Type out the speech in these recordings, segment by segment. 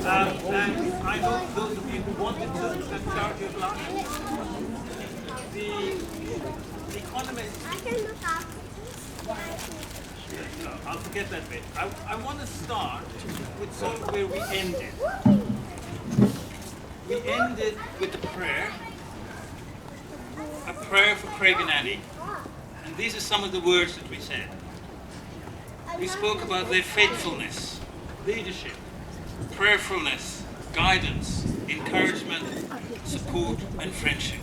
And I hope those of you who wanted to have charge your glasses. The economist. No, I'll forget that bit. I want to start with sort of where we ended. We ended with a prayer for Craig and Annie. And these are some of the words that we said. We spoke about their faithfulness, leadership, prayerfulness, guidance, encouragement, support, and friendship.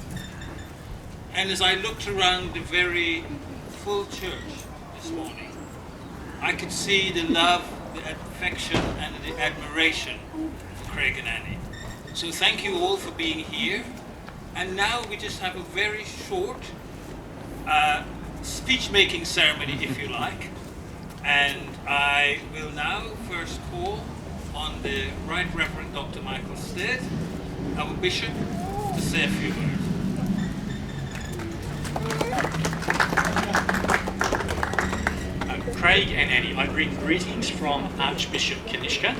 And as I looked around the very full church this morning, I could see the love, the affection, and the admiration for Craig and Annie. So thank you all for being here. And now we just have a very short speech-making ceremony, if you like. And I will now first call on the Right Reverend Dr. Michael Stead, our Bishop, to say a few words. Craig and Annie, I bring greetings from Archbishop Kanishka.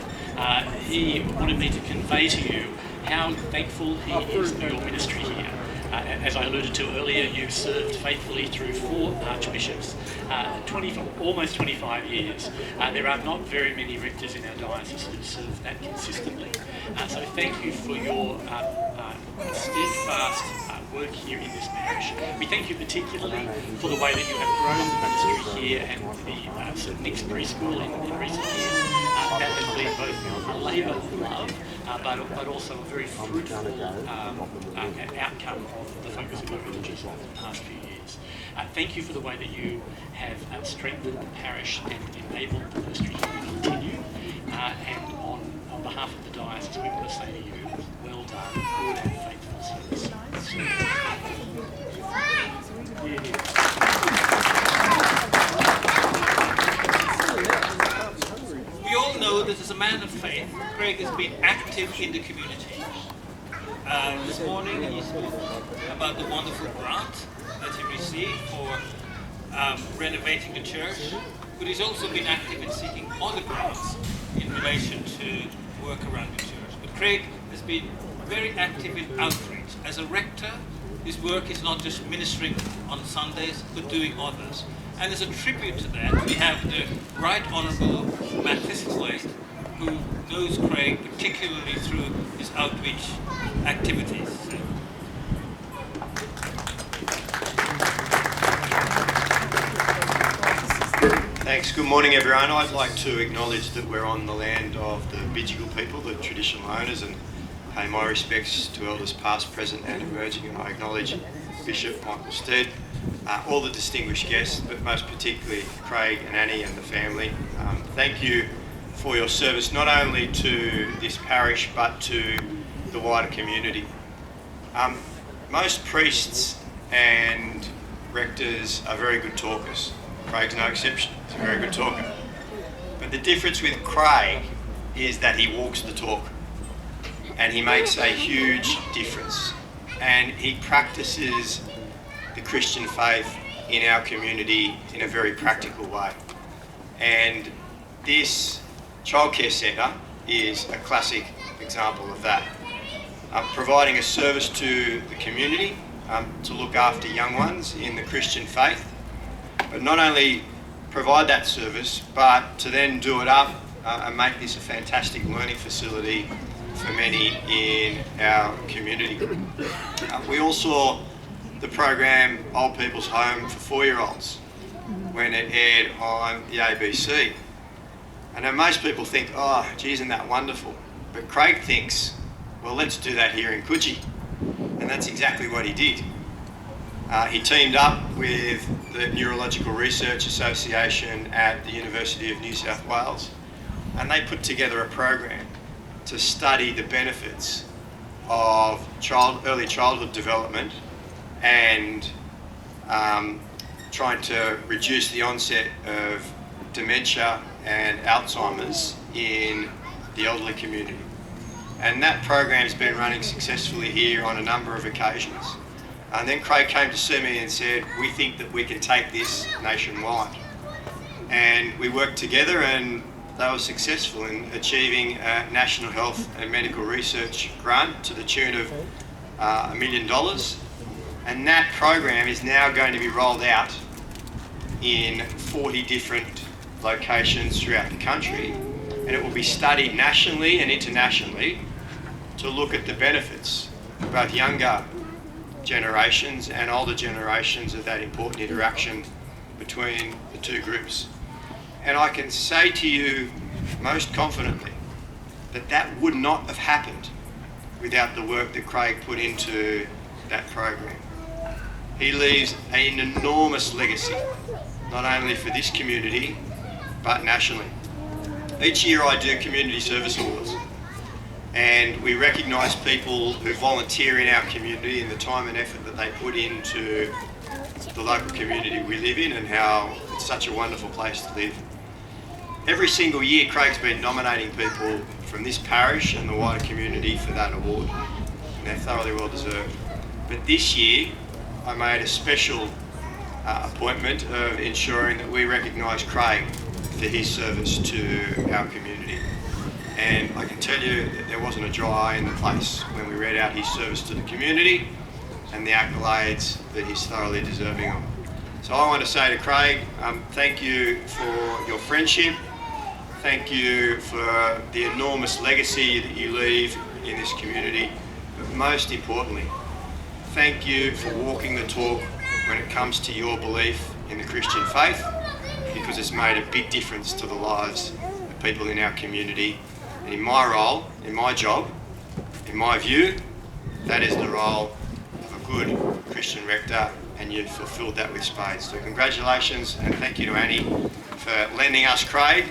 He wanted me to convey to you how thankful he is for your ministry here. As I alluded to earlier, you've served faithfully through 4 archbishops, almost 25 years. There are not very many rectors in our diocese who serve that consistently. So thank you for your steadfast work here in this parish. We thank you particularly for the way that you have grown the ministry here and the sort of mixed preschool in recent years. That has been both a labour of love, but also a very fruitful outcome of the focus of your religious over the past few years. Thank you for the way that you have strengthened the parish and enabled the ministry to continue. And on behalf of the diocese, we want to say to you, well done, good and faithful service. We all know that as a man of faith, Craig has been active in the community. This morning he spoke about the wonderful grant that he received for renovating the church, but he's also been active in seeking other grants in relation to work around the church. But Craig has been very active in outreach. As a rector, his work is not just ministering on Sundays, but doing others. And as a tribute to that, we have the Right Honourable Matt Thistlethwaite, who knows Craig particularly through his outreach activities. Thanks. Good morning, everyone. I'd like to acknowledge that we're on the land of the Bidjigal people, the traditional owners, and pay my respects to elders past, present and emerging, and I acknowledge Bishop Michael Stead, all the distinguished guests, but most particularly Craig and Annie and the family. Thank you for your service not only to this parish but to the wider community. Most priests and rectors are very good talkers. Craig's no exception, he's a very good talker. But the difference with Craig is that he walks the talk and he makes a huge difference. And he practices the Christian faith in our community in a very practical way. And this childcare centre is a classic example of that. Providing a service to the community to look after young ones in the Christian faith, but not only provide that service, but to then do it up and make this a fantastic learning facility for many in our community. We all saw the program Old People's Home for 4-year-olds when it aired on the ABC. I know most people think, oh, gee, isn't that wonderful? But Craig thinks, well, let's do that here in Coogee. And that's exactly what he did. He teamed up with the Neurological Research Association at the University of New South Wales, and they put together a program to study the benefits of early childhood development and trying to reduce the onset of dementia and Alzheimer's in the elderly community. And that program's been running successfully here on a number of occasions. And then Craig came to see me and said, we think that we can take this nationwide. And we worked together, and they were successful in achieving a National Health and Medical Research grant to the tune of $1 million. And that program is now going to be rolled out in 40 different locations throughout the country, and it will be studied nationally and internationally to look at the benefits for both younger generations and older generations of that important interaction between the two groups. And I can say to you most confidently that that would not have happened without the work that Craig put into that program. He leaves an enormous legacy, not only for this community, but nationally. Each year I do community service awards, and we recognise people who volunteer in our community and the time and effort that they put into the local community we live in, and how it's such a wonderful place to live. Every single year Craig's been nominating people from this parish and the wider community for that award, and they're thoroughly well deserved. But this year I made a special appointment of ensuring that we recognise Craig for his service to our community. And I can tell you that there wasn't a dry eye in the place when we read out his service to the community and the accolades that he's thoroughly deserving of. So I want to say to Craig, thank you for your friendship. Thank you for the enormous legacy that you leave in this community. But most importantly, thank you for walking the talk when it comes to your belief in the Christian faith, because it's made a big difference to the lives of people in our community. And in my role, in my job, in my view, that is the role of a good Christian rector, and you've fulfilled that with spades. So congratulations, and thank you to Annie for lending us Craig,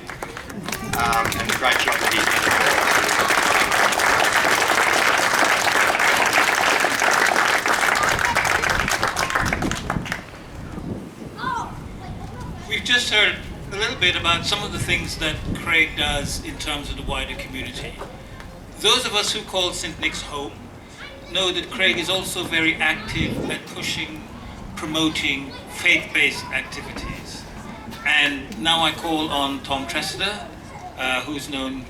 and the great job that he's done. We've just heard a little bit about some of the things that Craig does in terms of the wider community. Those of us who call St. Nick's home know that Craig is also very active at pushing, promoting faith-based activities. And now I call on Tom Tressida, who's known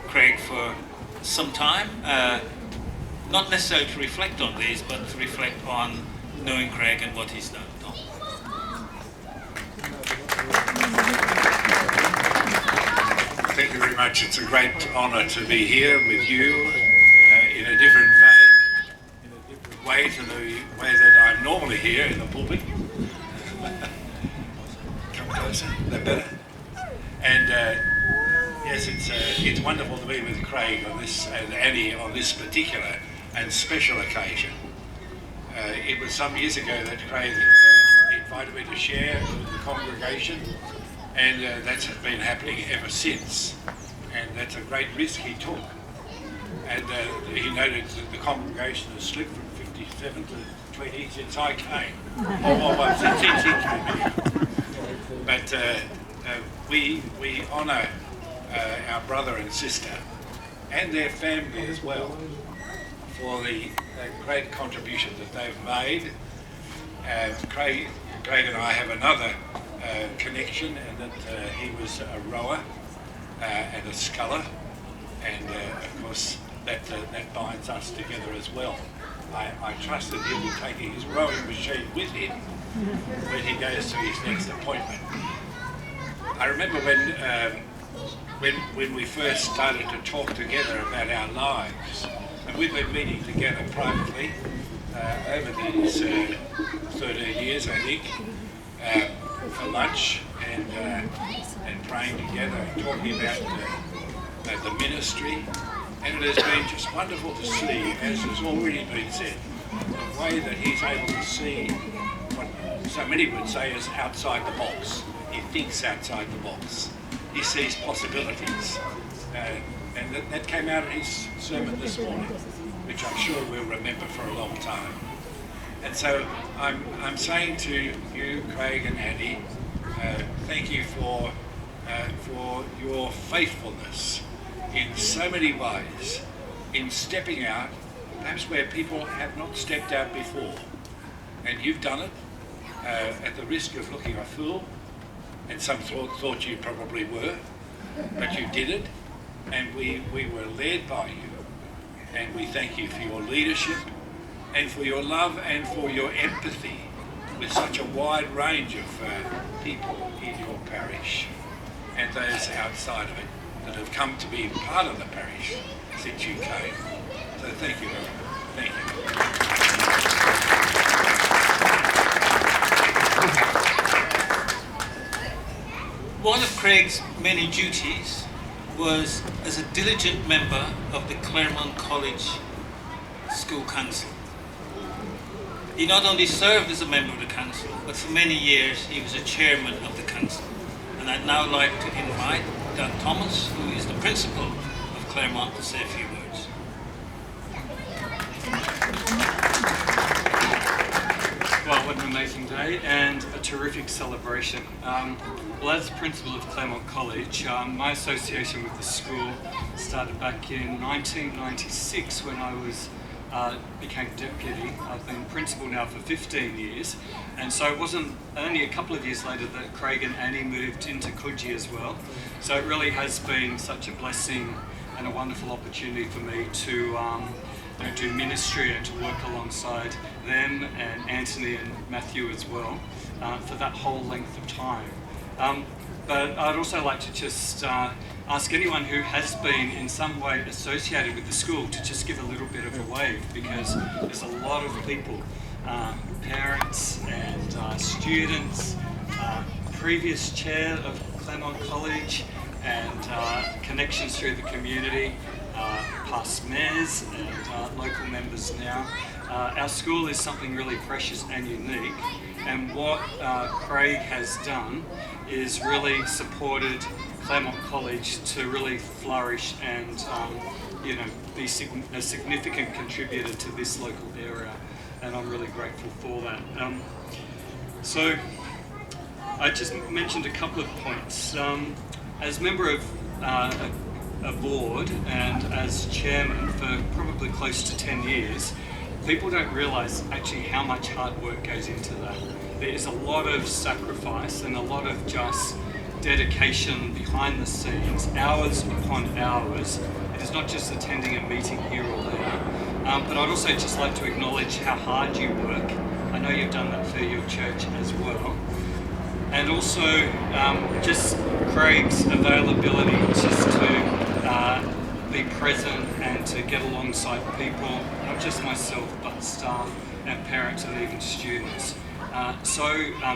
Craig for some time, not necessarily to reflect on these, but to reflect on knowing Craig and what he's done. Tom. Thank you very much. It's a great honour to be here with you in a different way to the way that I'm normally here in the pulpit. Come closer, is that better? And yes, it's wonderful to be with Craig on this and Annie on this particular and special occasion. It was some years ago that Craig invited me to share with the congregation, and that's been happening ever since. And that's a great risk he took. And he noted that the congregation has slipped from 57 to 20 since I came. Since he came here. But we honour our brother and sister and their family as well for the great contribution that they've made. Craig and I have another connection, and that he was a rower and a sculler, and of course that binds us together as well. I trust that he'll be taking his rowing machine with him when he goes to his next appointment. I remember when we first started to talk together about our lives, and we've been meeting together privately over these 13 years, I think, for lunch and praying together and talking about the ministry. And it has been just wonderful to see, as has already been said, the way that he's able to see what so many would say is outside the box. He thinks outside the box. He sees possibilities. And that came out of his sermon this morning, which I'm sure we'll remember for a long time. And so I'm saying to you, Craig and Annie, thank you for your faithfulness in so many ways, in stepping out, perhaps where people have not stepped out before. And you've done it at the risk of looking a fool, and some thought you probably were, but you did it, and we were led by you. And we thank you for your leadership and for your love and for your empathy with such a wide range of people in your parish and those outside of it that have come to be part of the parish since you came. So thank you very much. Thank you. One of Craig's many duties was as a diligent member of the Claremont College School Council. He not only served as a member of the council, but for many years he was a chairman of the council. And I'd now like to invite Doug Thomas, who is the principal of Claremont, to say a few words. Well, what an amazing day and a terrific celebration. Well, as principal of Claremont College, my association with the school started back in 1996 when I became deputy. I've been principal now for 15 years, and so it wasn't only a couple of years later that Craig and Annie moved into Coogee as well. So it really has been such a blessing and a wonderful opportunity for me to do ministry and to work alongside them and Anthony and Matthew as well for that whole length of time. But I'd also like to just ask anyone who has been in some way associated with the school to just give a little bit of a wave, because there's a lot of people, parents and students, previous chair of Claremont College and connections through the community, past mayors and local members now. Our school is something really precious and unique, and what Craig has done is really supported Claremont College to really flourish and be a significant contributor to this local area, and I'm really grateful for that. So I just mentioned a couple of points. As member of a board and as chairman for probably close to 10 years, people don't realise actually how much hard work goes into that. There is a lot of sacrifice and a lot of just dedication behind the scenes, hours upon hours. It is not just attending a meeting here or there, but I'd also just like to acknowledge how hard you work. I know you've done that for your church as well. And also just Craig's availability just to be present and to get alongside people, not just myself, but staff and parents and even students.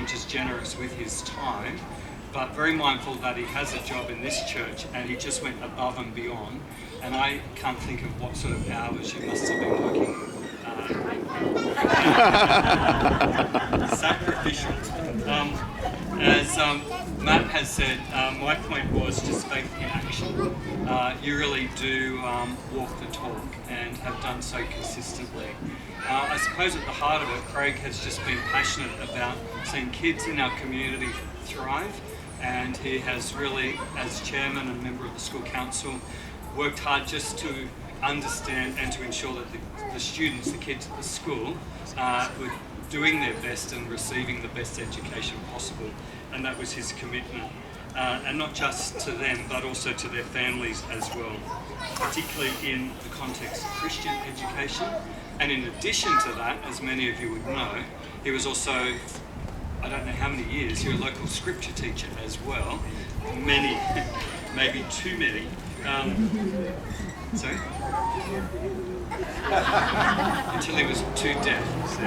Just generous with his time, but very mindful that he has a job in this church and he just went above and beyond. And I can't think of what sort of hours you must have been working. Sacrificial. As Matt has said, my point was just faith in action. You really do walk the talk and have done so consistently. I suppose at the heart of it, Craig has just been passionate about seeing kids in our community thrive, and he has really, as chairman and member of the school council, worked hard just to understand and to ensure that the students, the kids at the school, were doing their best and receiving the best education possible, and that was his commitment. And not just to them, but also to their families as well, particularly in the context of Christian education. And in addition to that, as many of you would know, he was also, I don't know how many years, you're a local scripture teacher as well. Many, maybe too many. Sorry? Until he was too deaf. So,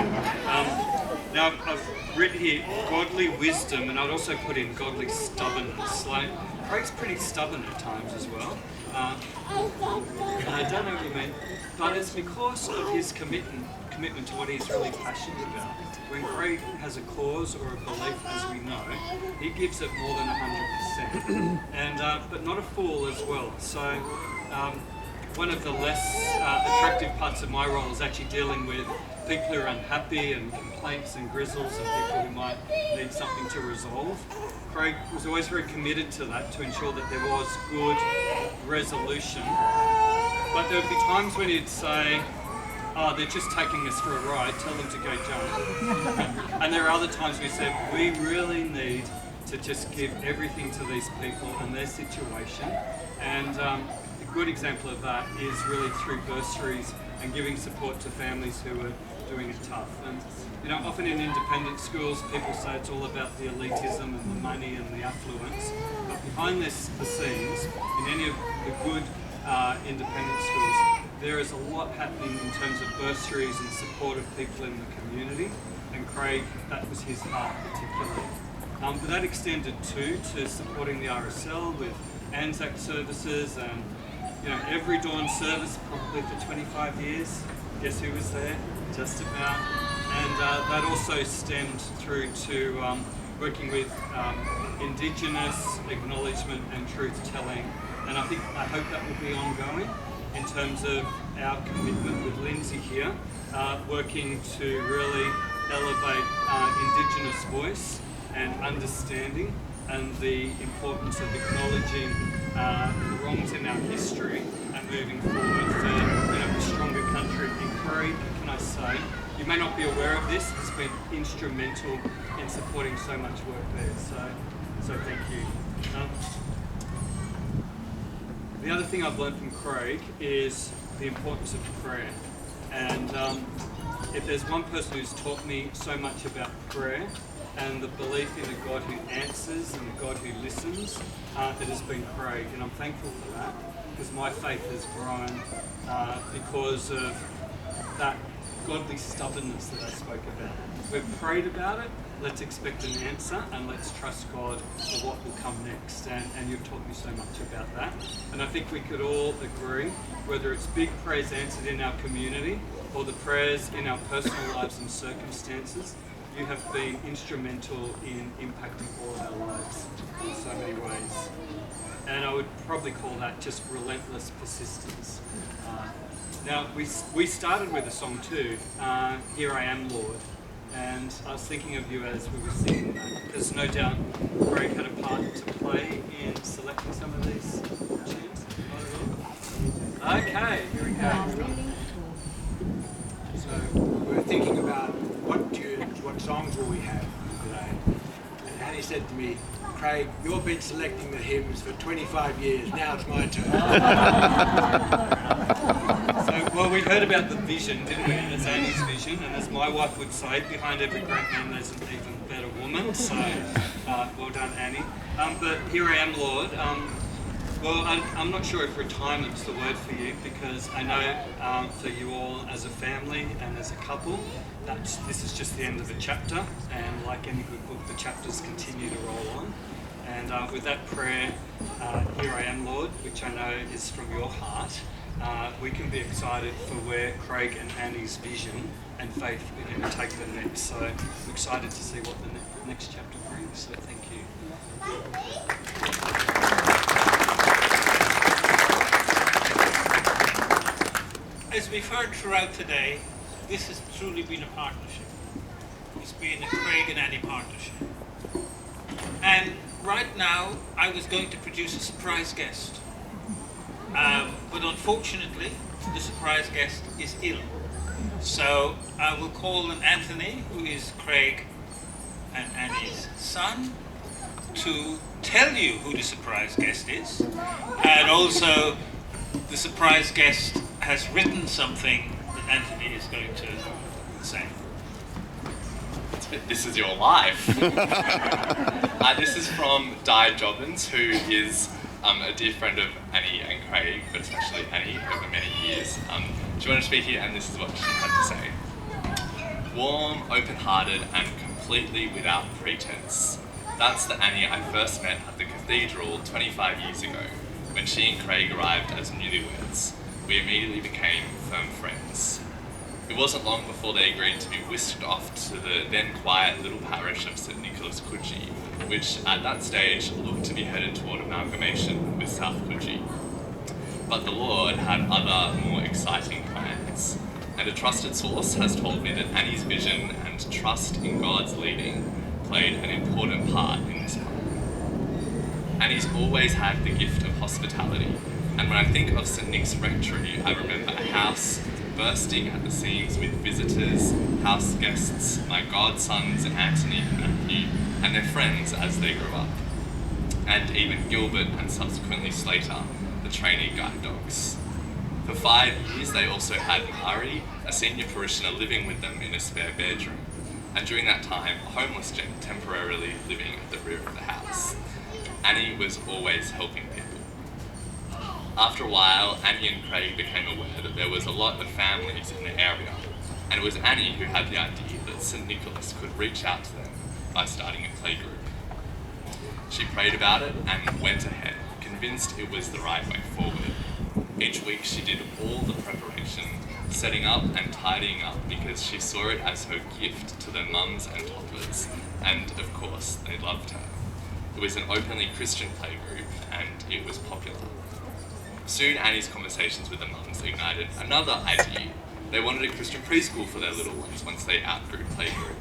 now I've written here godly wisdom, and I'd also put in godly stubbornness. Like, Craig's pretty stubborn at times as well. I don't know what you mean, but it's because of his commitment to what he's really passionate about. When Craig has a cause or a belief, as we know, he gives it more than 100%, and but not a fool as well. So one of the less attractive parts of my role is actually dealing with people who are unhappy and complaints and grizzles and people who might need something to resolve. Craig was always very committed to that, to ensure that there was good resolution. But there would be times when he'd say, "Oh, they're just taking us for a ride, tell them to go jump." And there are other times we said, "We really need to just give everything to these people and their situation. And a good example of that is really through bursaries and giving support to families who are doing it tough. And you know, often in independent schools, people say it's all about the elitism and the money and the affluence. But behind the scenes, in any of the good independent schools, there is a lot happening in terms of bursaries and support of people in the community. And Craig, that was his heart particularly. But that extended too to supporting the RSL with Anzac services and you know, every dawn service probably for 25 years. Guess who was there? Just about. And that also stemmed through to working with Indigenous acknowledgement and truth-telling. And I hope that will be ongoing in terms of our commitment with Lindsay here, working to really elevate Indigenous voice and understanding and the importance of acknowledging the wrongs in our history and moving forward for a stronger country. And Craig, can I say, you may not be aware of this, has been instrumental in supporting so much work there, so thank you. The other thing I've learned from Craig is the importance of prayer. And if there's one person who's taught me so much about prayer and the belief in a God who answers and a God who listens, it has been Craig. And I'm thankful for that, because my faith has grown because of that godly stubbornness that I spoke about. We've prayed about it, let's expect an answer, and let's trust God for what will come next. And you've taught me so much about that. And I think we could all agree, whether it's big prayers answered in our community or the prayers in our personal lives and circumstances, you have been instrumental in impacting all of our lives in so many ways. And I would probably call that just relentless persistence. Now, we started with a song too, Here I Am, Lord. And I was thinking of you as we were singing that, because no doubt Craig had a part to play in selecting some of these tunes. Okay, here we go. So we were thinking about what tunes, what songs will we have today. And Annie said to me, Craig, you've been selecting the hymns for 25 years, now it's my turn. Well, we heard about the vision, didn't we? And it's Annie's vision, and as my wife would say, behind every great man there's an even better woman, so well done, Annie. But Here I Am, Lord. Well, I'm not sure if retirement's the word for you, because I know for you all as a family and as a couple, this is just the end of a chapter, and like any good book, the chapters continue to roll on. And with that prayer, Here I Am, Lord, which I know is from your heart, we can be excited for where Craig and Annie's vision and faith are going to take them next. So I'm excited to see what the next chapter brings. So thank you. As we've heard throughout today, this has truly been a partnership. It's been a Craig and Annie partnership. And right now, I was going to produce a surprise guest. But unfortunately, the surprise guest is ill. So I will call on Anthony, who is Craig and Annie's son, to tell you who the surprise guest is. And also, the surprise guest has written something that Anthony is going to say. This is your life. This is from Di Jobbins, who is a dear friend of Annie and Craig, but especially Annie over many years. She wanted to speak here, and this is what she had to say. Warm, open-hearted, and completely without pretense. That's the Annie I first met at the cathedral 25 years ago, when she and Craig arrived as newlyweds. We immediately became firm friends. It wasn't long before they agreed to be whisked off to the then quiet little parish of St Nicolas, Coogee, which at that stage looked to be headed toward amalgamation with South Coogee. But the Lord had other, more exciting plans, and a trusted source has told me that Annie's vision and trust in God's leading played an important part in this plan. Annie's always had the gift of hospitality, And when I think of St Nick's Rectory, I remember a house bursting at the seams with visitors, house guests, my godsons Anthony and Matthew, and their friends as they grew up. And even Gilbert and subsequently Slater, the trainee guide dogs. For 5 years they also had Mari, a senior parishioner, living with them in a spare bedroom, and during that time a homeless gent temporarily living at the rear of the house. Annie was always helping people. After a while, Annie and Craig became aware that there was a lot of families in the area, and it was Annie who had the idea that St Nicholas could reach out to them by starting a playgroup. She prayed about it and went ahead, convinced it was the right way forward. Each week she did all the preparation, setting up and tidying up, because she saw it as her gift to the mums and toddlers, and of course they loved her. It was an openly Christian playgroup and it was popular. Soon Annie's conversations with the mums ignited another idea. They wanted a Christian preschool for their little ones once they outgrew playgroup.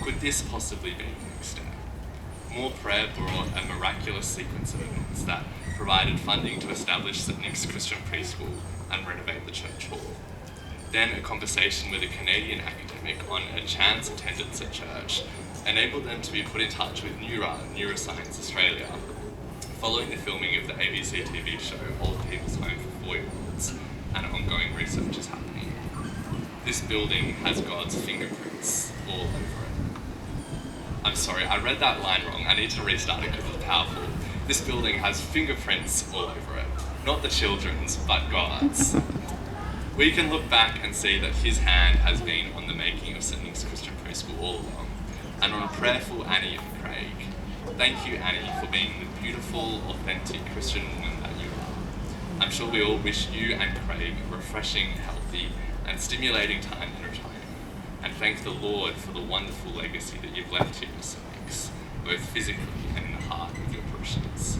Could this possibly be the next step? More prayer brought a miraculous sequence of events that provided funding to establish St Nick's Christian preschool and renovate the church hall. Then a conversation with a Canadian academic on a chance attendance at church enabled them to be put in touch with Neuroscience Australia, following the filming of the ABC TV show Old People's Home for 4-year-olds, and ongoing research is happening. This building has God's fingerprints all over it. I'm sorry, I read that line wrong. I need to restart it because it's powerful. This building has fingerprints all over it. Not the children's, but God's. We can look back and see that his hand has been on the making of St Nick's Christian Preschool all along, and on a prayerful Annie and Craig. Thank you, Annie, for being the beautiful, authentic Christian woman that you are. I'm sure we all wish you and Craig a refreshing, healthy, and stimulating time in retirement, and thank the Lord for the wonderful legacy that you've left here at St Nick's, both physically and in the heart of your parishioners.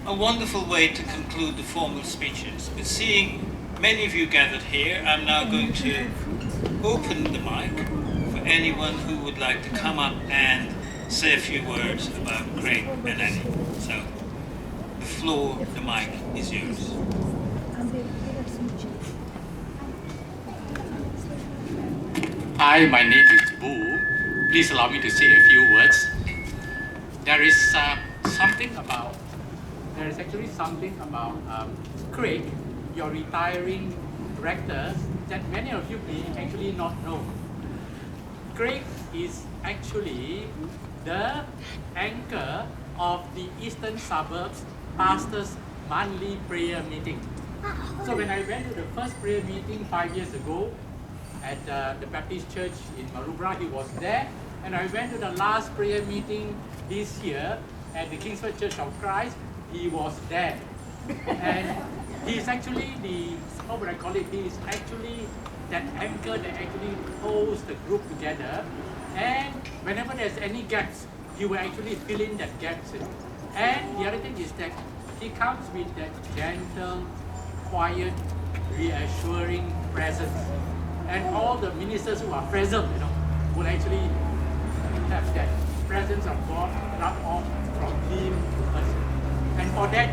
A wonderful way to conclude the formal speeches. But seeing many of you gathered here, I'm now going to open the mic for anyone who would like to come up and say a few words about Craig and Annie. So, the floor, the mic is yours. Hi, my name is Boo. Please allow me to say a few words. There is actually something about Craig, your retiring director, that many of you may actually not know. Craig is actually the anchor of the Eastern Suburbs Pastors' monthly prayer meeting. So when I went to the first prayer meeting 5 years ago at the Baptist Church in Maroubra, he was there. And I went to the last prayer meeting this year at the Kingsford Church of Christ, he was there. And he's actually he is actually that anchor that actually holds the group together. And whenever there's any gaps, he will actually fill in that gaps. And the other thing is that he comes with that gentle, quiet, reassuring presence. And all the ministers who are present, will actually have that presence of God rub off from him to us. And for that,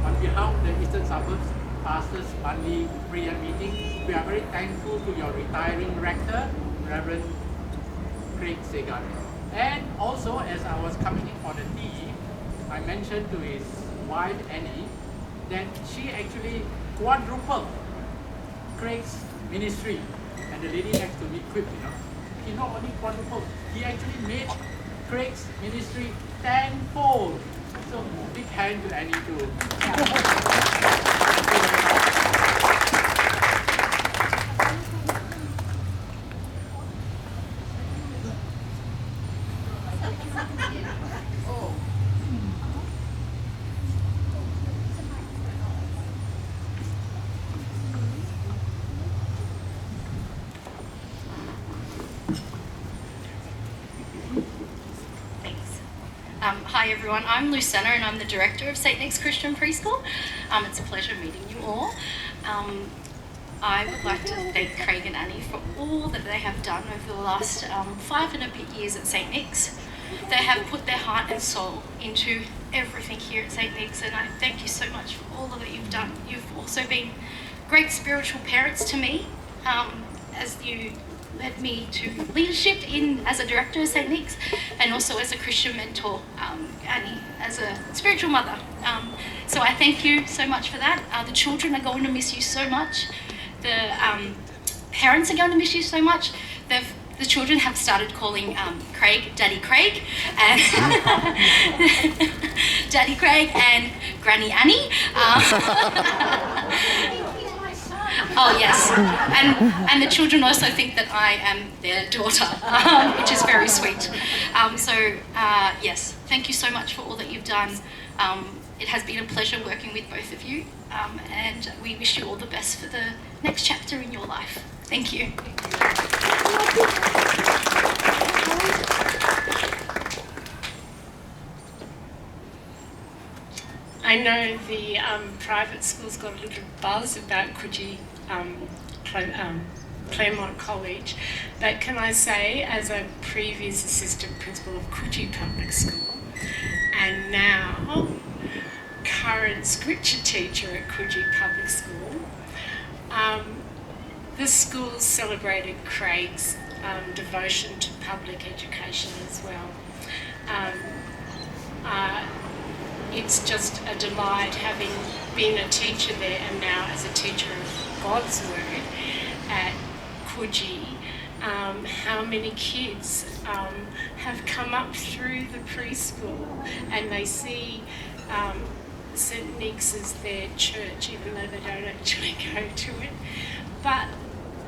on behalf of the Eastern Suburbs Pastors' monthly prayer meeting, we are very thankful to your retiring rector, Reverend Craig Segaert. And also, as I was coming in for the tea, I mentioned to his wife Annie that she actually quadrupled Craig's ministry. And the lady next to me quipped, he not only quadrupled, he actually made Craig's ministry tenfold. So big hand to Annie too. Thank you very much. Hi everyone, I'm Lucinda and I'm the director of St Nick's Christian Preschool. It's a pleasure meeting you all. I would like to thank Craig and Annie for all that they have done over the last 5 and a bit years at St. Nick's. They have put their heart and soul into everything here at St. Nick's, and I thank you so much for all that you've done. You've also been great spiritual parents to me, as you led me to leadership as a director of St. Nick's, and also as a Christian mentor, Annie, as a spiritual mother. So I thank you so much for that. The children are going to miss you so much. The parents are going to miss you so much. The children have started calling Craig Daddy Craig and Daddy Craig and Granny Annie. Oh yes, and the children also think that I am their daughter, which is very sweet. Yes, thank you so much for all that you've done. It has been a pleasure working with both of you, and we wish you all the best for the next chapter in your life. Thank you. I know the private school's got a little buzz about Coogee Claremont College, but can I say, as a previous assistant principal of Coogee Public School, and now current scripture teacher at Coogee Public School, the school celebrated Craig's devotion to public education as well. It's just a delight having been a teacher there and now as a teacher of God's Word at Coogee, how many kids have come up through the preschool and they see St. Nick's as their church, even though they don't actually go to it. But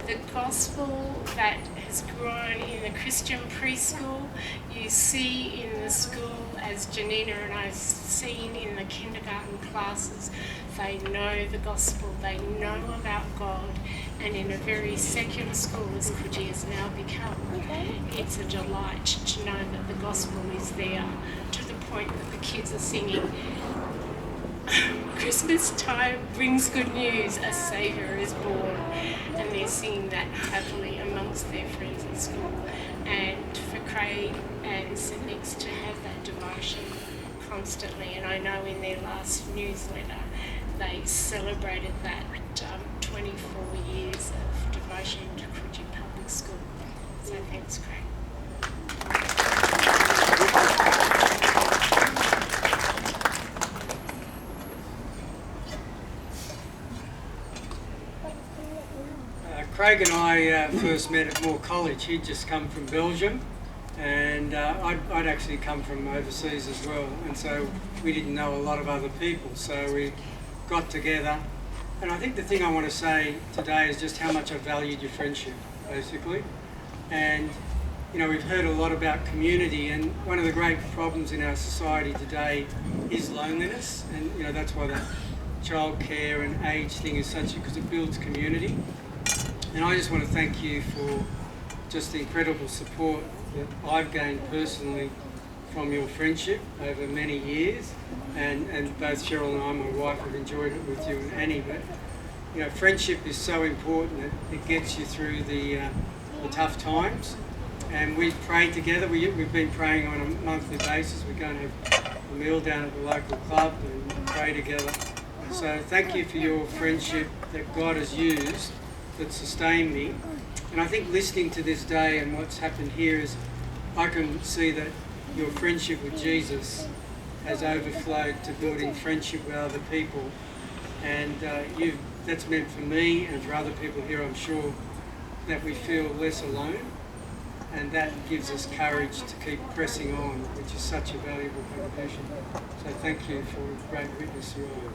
the gospel that has grown in the Christian preschool, you see in the school, as Janina and I have seen in the kindergarten classes, they know the gospel, they know about God, and in a very secular school as Coogee has now become, it's a delight to know that the gospel is there, to the point that the kids are singing, Christmas time brings good news, a Saviour is born, and they're singing that happily amongst their friends at school. And for Craig and St. Nick's to have that devotion constantly, and I know in their last newsletter they celebrated that 24 years of devotion to Coogee Public School. So thanks, Craig. Craig and I first met at Moore College. He'd just come from Belgium, and I'd actually come from overseas as well, and so we didn't know a lot of other people, so we got together. And I think the thing I want to say today is just how much I valued your friendship, basically. And you know, we've heard a lot about community, and one of the great problems in our society today is loneliness, and you know, that's why that childcare and age thing is such, because it builds community. And I just want to thank you for just the incredible support that I've gained personally from your friendship over many years. And both Cheryl and I, my wife, have enjoyed it with you and Annie. But you know, friendship is so important that it gets you through the tough times. And we pray together. We've been praying on a monthly basis. We go and have a meal down at the local club and pray together. So thank you for your friendship that God has used, that sustained me. And I think listening to this day and what's happened here is I can see that your friendship with Jesus has overflowed to building friendship with other people, and that's meant for me and for other people here, I'm sure, that we feel less alone, and that gives us courage to keep pressing on, which is such a valuable contribution. So thank you for a great witness you are.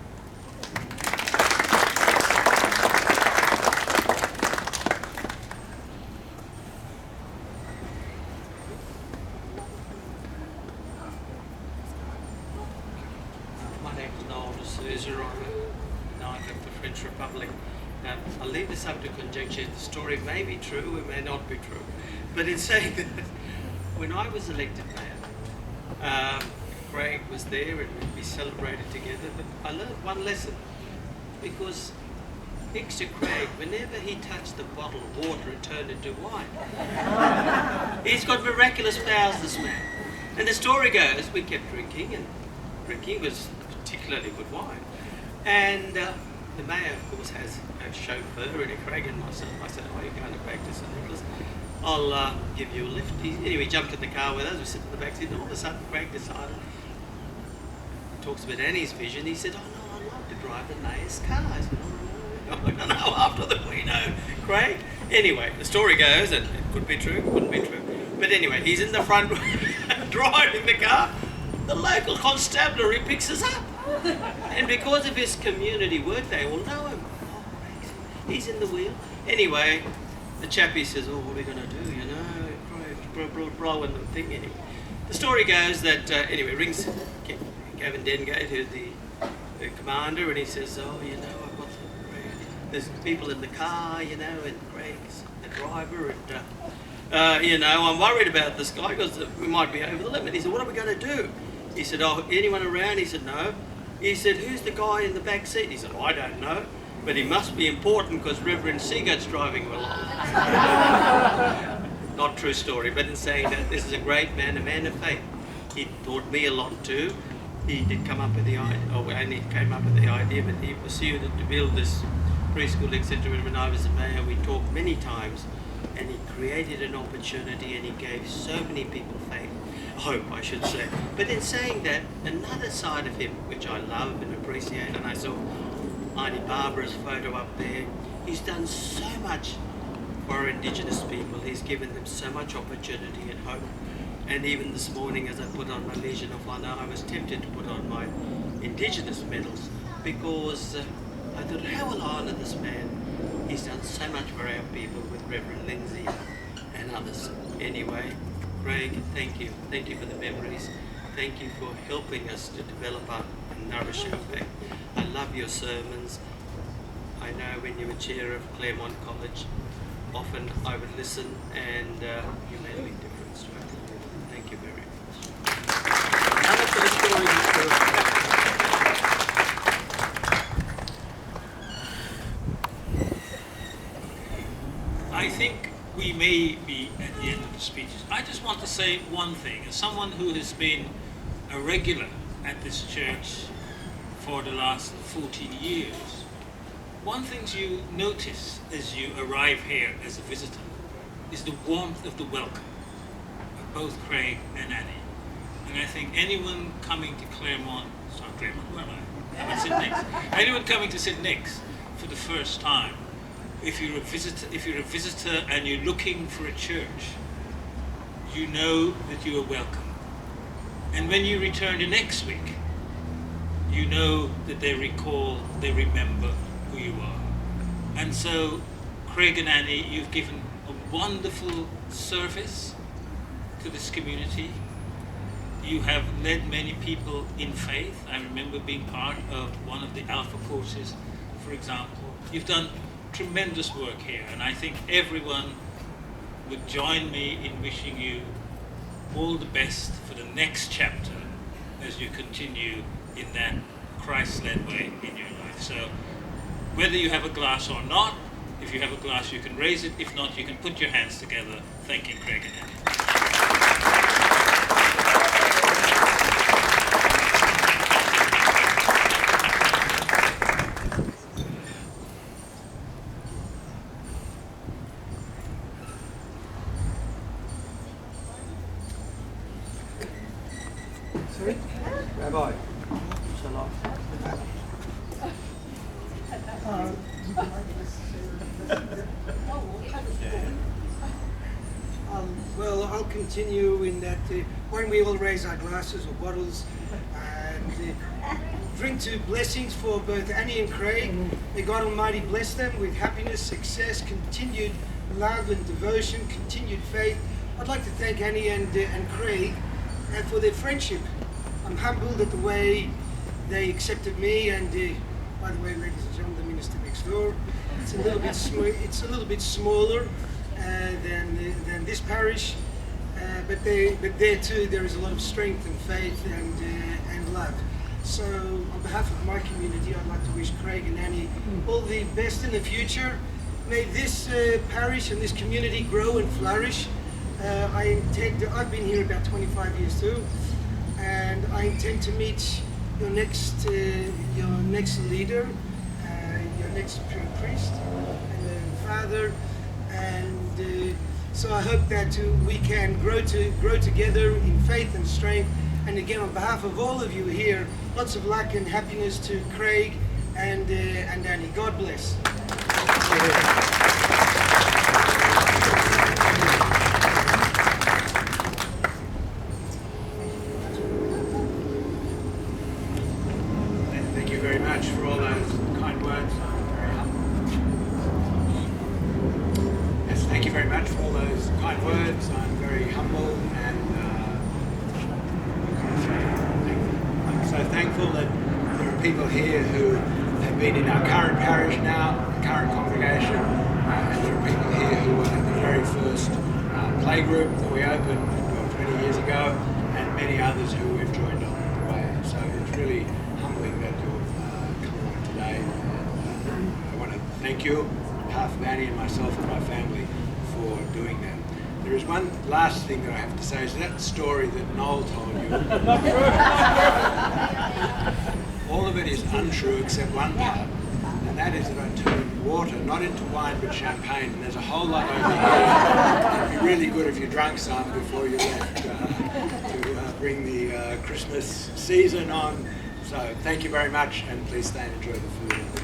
Republic. I'll leave this up to conjecture. The story may be true, it may not be true. But in saying that, when I was elected mayor, Craig was there and we celebrated together, but I learned one lesson, because next to Craig, whenever he touched the bottle of water, it turned into wine. He's got miraculous powers, this man. And the story goes, we kept drinking, and drinking was particularly good wine. And the mayor, of course, has a chauffeur, and Craig and myself. I said, oh, you're going to practice, and Nicolas, I'll give you a lift. Anyway, he jumped in the car with us, we sit in the back seat, and all of a sudden Craig decided, he talks about Annie's vision, he said, oh no, I'd love to drive the mayor's car. I said, oh no, after the we know, Craig. Anyway, the story goes, and it could be true, couldn't be true, but anyway, he's in the front driving the car. The local constabulary picks us up. And because of his community work, they all know him. Oh, he's in the wheel. Anyway, the chappie says, oh, what are we going to do, you know? Bro, and the thing, anyway. The story goes that, anyway, rings Gavin Dengate, who's the commander, and he says, oh, you know, I've got there's people in the car, you know, and Greg's the driver, and, you know, I'm worried about this guy because we might be over the limit. He said, what are we going to do? He said, oh, anyone around? He said, no. He said, who's the guy in the back seat? He said, oh, I don't know, but he must be important because Reverend Segaert's driving him along. Not true story, but in saying that, this is a great man, a man of faith. He taught me a lot too. He did come up with the idea, or only came up with the idea, but he pursued it to build this preschool, etc. When I was the mayor, we talked many times, and he created an opportunity, and he gave so many people faith. Hope, I should say. But in saying that, another side of him, which I love and appreciate, and I saw Auntie Barbara's photo up there, he's done so much for our Indigenous people. He's given them so much opportunity and hope. And even this morning, as I put on my Legion of Honour, I was tempted to put on my Indigenous medals because I thought, how will I honour this man? He's done so much for our people with Reverend Lindsay and others. Anyway, Craig, thank you. Thank you for the memories. Thank you for helping us to develop our and nourish our faith. I love your sermons. I know when you were chair of Claremont College, often I would listen, and you made a big difference to it. Thank you very much. Now for the story. I think we may be at the end of the speeches. I just want to say one thing. As someone who has been a regular at this church for the last 14 years, one thing you notice as you arrive here as a visitor is the warmth of the welcome of both Craig and Annie. And I think anyone coming to Claremont, where am I? I'm at St. Nick's. Anyone coming to St. Nick's for the first time, if you're a visitor and you're looking for a church, you know that you are welcome. And when you return the next week, you know that they remember who you are. And so, Craig and Annie, you've given a wonderful service to this community. You have led many people in faith. I remember being part of one of the Alpha courses, for example. You've done tremendous work here, and I think everyone would join me in wishing you all the best for the next chapter as you continue in that Christ-led way in your life. So whether you have a glass or not, if you have a glass you can raise it, if not you can put your hands together thanking Craig and Annie. Rabbi. Well, I'll continue in that when we all raise our glasses or bottles and drink to blessings for both Annie and Craig. May God Almighty bless them with happiness, success, continued love and devotion, continued faith. I'd like to thank Annie and Craig for their friendship. I'm humbled at the way they accepted me, and by the way, ladies and gentlemen, the minister next door. It's a little bit smaller than this parish, but there too there is a lot of strength and faith and love. So on behalf of my community, I'd like to wish Craig and Annie all the best in the future. May this parish and this community grow and flourish. I've been here about 25 years too, and I intend to meet your next leader, your next priest and father, and so I hope that we can grow together in faith and strength. And again, on behalf of all of you here, lots of luck and happiness to Craig and Annie. God bless. Thank you very much for all those kind words. Yes, thank you very much for all those kind words. I'm very humble and I'm so thankful that there are people here who have been in our current parish now, current congregation, and there are people here who were at the very first playgroup that we opened 20 years ago, and many others who we've joined on the way. So it's really humbling that you've come along today. And, I want to thank you on behalf of Annie and myself and my family for doing that. There is one last thing that I have to say, is that story that Noel told you. All of it is untrue except one part, and that is that I turned water not into wine but champagne, and there's a whole lot over here. It'd be really good if you drank some before you left to bring the Christmas season on. So thank you very much, and please stay and enjoy the food.